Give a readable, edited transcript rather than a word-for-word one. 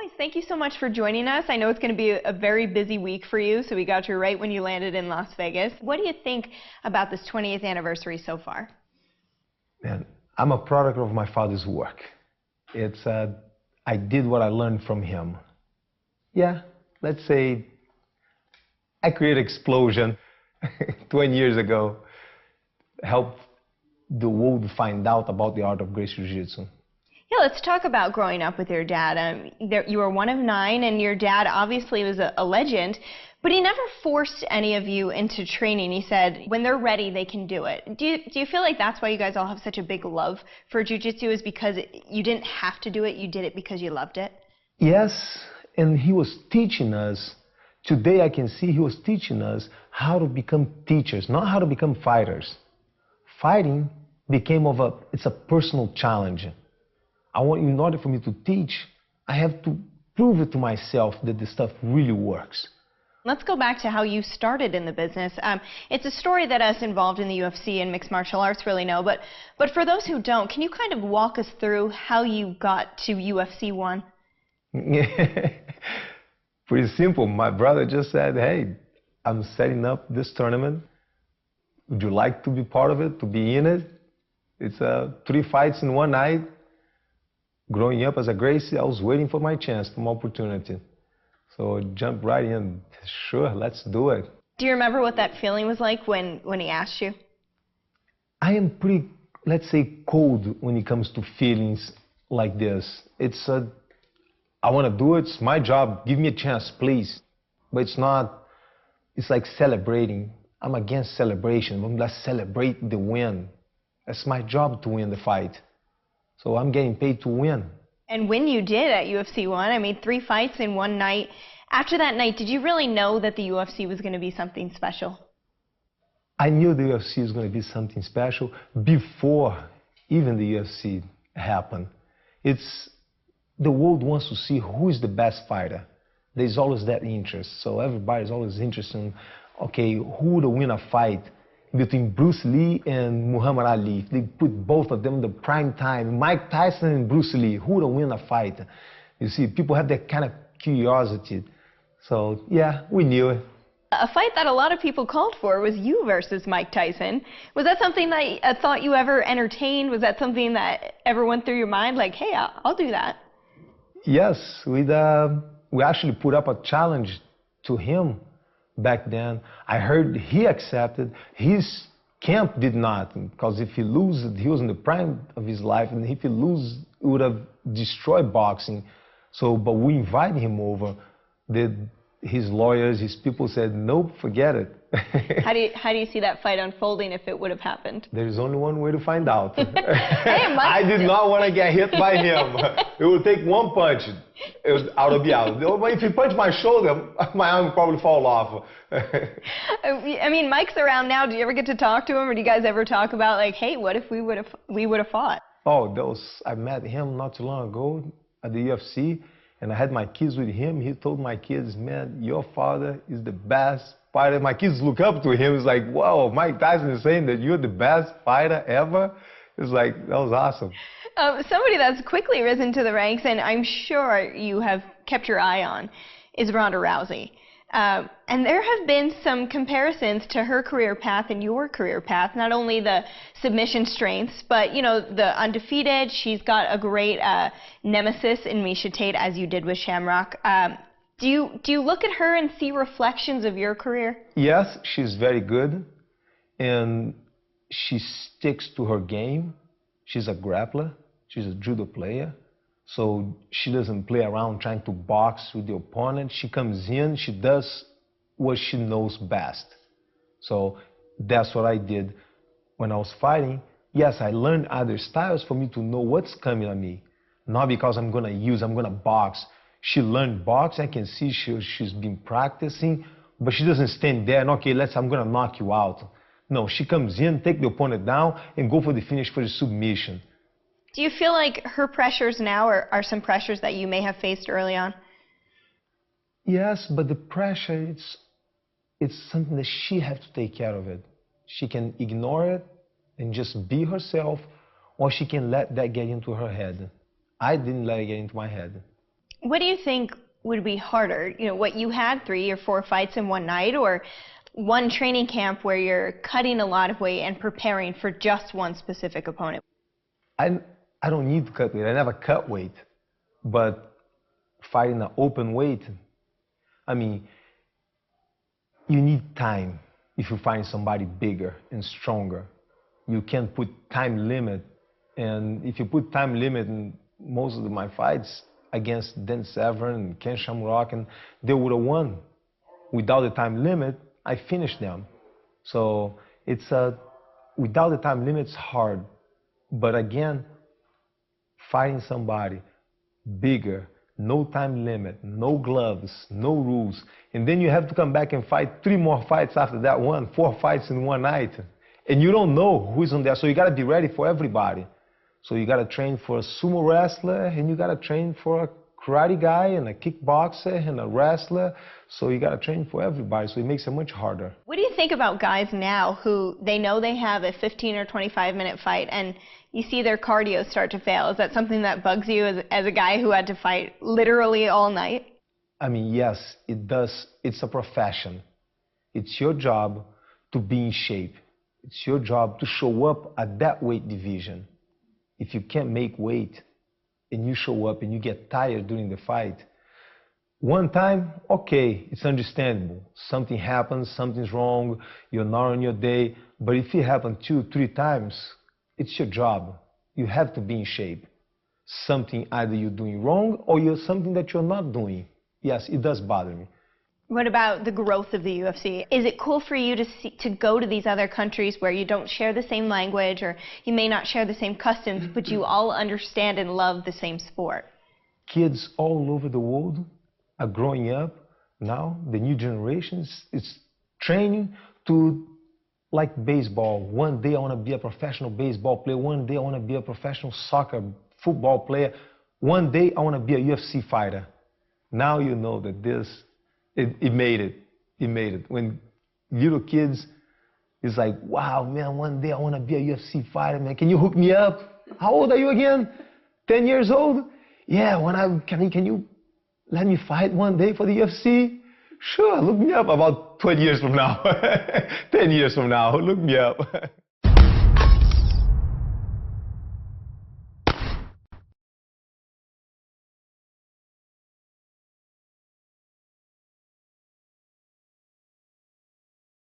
Royce, thank you so much for joining us. I know it's going to be a very busy week for you, so we got you right when you landed in Las Vegas. What do you think about this 20th anniversary so far? Man, I'm a product of my father's work. I did what I learned from him. Yeah, let's say I created explosion 20 years ago, helped the world find out about the art of Gracie Jiu-Jitsu. Yeah, let's talk about growing up with your dad. You were one of 9, and your dad obviously was a legend, but he never forced any of you into training. He said, when they're ready, they can do it. Do you feel like that's why you guys all have such a big love for jiu-jitsu, is because you didn't have to do it, you did it because you loved it? Yes, and he was teaching us. Today I can see he was teaching us how to become teachers, not how to become fighters. Fighting became it's a personal challenge. In order for me to teach, I have to prove it to myself that this stuff really works. Let's go back to how you started in the business. It's a story that us involved in the UFC and mixed martial arts really know, but for those who don't, can you kind of walk us through how you got to UFC One? Pretty simple. My brother just said, hey, I'm setting up this tournament. Would you like to be part of it, to be in it? It's 3 fights in one night. Growing up as a Gracie, I was waiting for my chance, for my opportunity. So I jumped right in. Sure, let's do it. Do you remember what that feeling was like when he asked you? I am pretty, let's say, cold when it comes to feelings like this. I want to do it. It's my job. Give me a chance, please. But it's not, it's like celebrating. I'm against celebration. Let's celebrate the win. It's my job to win the fight. So I'm getting paid to win. And when you did at UFC One, I mean, 3 fights in one night. After that night, did you really know that the UFC was going to be something special? I knew the UFC was going to be something special before even the UFC happened. The world wants to see who is the best fighter. There's always that interest. So everybody's always interested in, okay, who would win a fight between Bruce Lee and Muhammad Ali? If they put both of them in the prime time, Mike Tyson and Bruce Lee, who would win a fight? You see, people have that kind of curiosity. So, yeah, we knew it. A fight that a lot of people called for was you versus Mike Tyson. Was that something that I thought you ever entertained? Was that something that ever went through your mind, like, hey, I'll do that? Yes, we actually put up a challenge to him back then. I heard he accepted. His camp did not, because if he loses, he was in the prime of his life, and if he loses, it would have destroyed boxing. So, but we invited him over. His lawyers, his people said, nope, forget it. How do you see that fight unfolding if it would have happened? There's only one way to find out. Hey, I did not want to get hit by him. It would take one punch. I would be out. If he punched my shoulder, my arm would probably fall off. I mean, Mike's around now. Do you ever get to talk to him, or do you guys ever talk about, like, hey, what if we would have fought? Oh, I met him not too long ago at the UFC. And I had my kids with him. He told my kids, man, your father is the best fighter. My kids look up to him. It's like, whoa, Mike Tyson is saying that you're the best fighter ever? It's like, that was awesome. Somebody that's quickly risen to the ranks, and I'm sure you have kept your eye on, is Ronda Rousey. And there have been some comparisons to her career path and your career path, not only the submission strengths, but, you know, the undefeated. She's got a great nemesis in Miesha Tate, as you did with Shamrock. Do you look at her and see reflections of your career? Yes, she's very good, and she sticks to her game. She's a grappler. She's a judo player. So she doesn't play around trying to box with the opponent. She comes in, she does what she knows best. So that's what I did when I was fighting. Yes, I learned other styles for me to know what's coming at me. Not because I'm going to box. She learned box. I can see she's been practicing, but she doesn't stand there and, okay, I'm going to knock you out. No, she comes in, take the opponent down, and go for the finish, for the submission. Do you feel like her pressures now are some pressures that you may have faced early on? Yes, but the pressure, it's something that she has to take care of it. She can ignore it and just be herself, or she can let that get into her head. I didn't let it get into my head. What do you think would be harder? You know, what you had, 3 or 4 fights in one night, or one training camp where you're cutting a lot of weight and preparing for just one specific opponent? I don't need to cut weight. I never cut weight. But fighting an open weight, I mean, you need time if you find somebody bigger and stronger. You can't put time limit. And if you put time limit in most of my fights against Dan Severn and Ken Shamrock, and they would have won. Without the time limit, I finished them. So it's without the time limit, it's hard. But again, fighting somebody bigger, no time limit, no gloves, no rules, and then you have to come back and fight 3 more fights after that one, 4 fights in one night, and you don't know who's on there, so you got to be ready for everybody. So you got to train for a sumo wrestler, and you got to train for a karate guy and a kickboxer and a wrestler, so you got to train for everybody, so it makes it much harder. What do you think about guys now who they know they have a 15 or 25-minute fight and you see their cardio start to fail? Is that something that bugs you as a guy who had to fight literally all night? I mean, yes, it does. It's a profession. It's your job to be in shape. It's your job to show up at that weight division. If you can't make weight and you show up and you get tired during the fight, one time, okay, it's understandable. Something happens, something's wrong, you're not on your day. But if it happens 2, 3 times, it's your job. You have to be in shape. Something either you're doing wrong or you're something that you're not doing. Yes, it does bother me. What about the growth of the UFC? Is it cool for you to go to these other countries where you don't share the same language or you may not share the same customs, but you all understand and love the same sport? Kids all over the world are growing up now. The new generations is training to like baseball. One day I want to be a professional baseball player. One day I want to be a professional soccer, football player. One day I want to be a UFC fighter. Now you know that it made it. It made it. When little kids, it's like, wow, man, one day I want to be a UFC fighter, man. Can you hook me up? How old are you again? 10 years old? Yeah, can you let me fight one day for the UFC? Sure, look me up about 20 years from now. 10 years from now, look me up.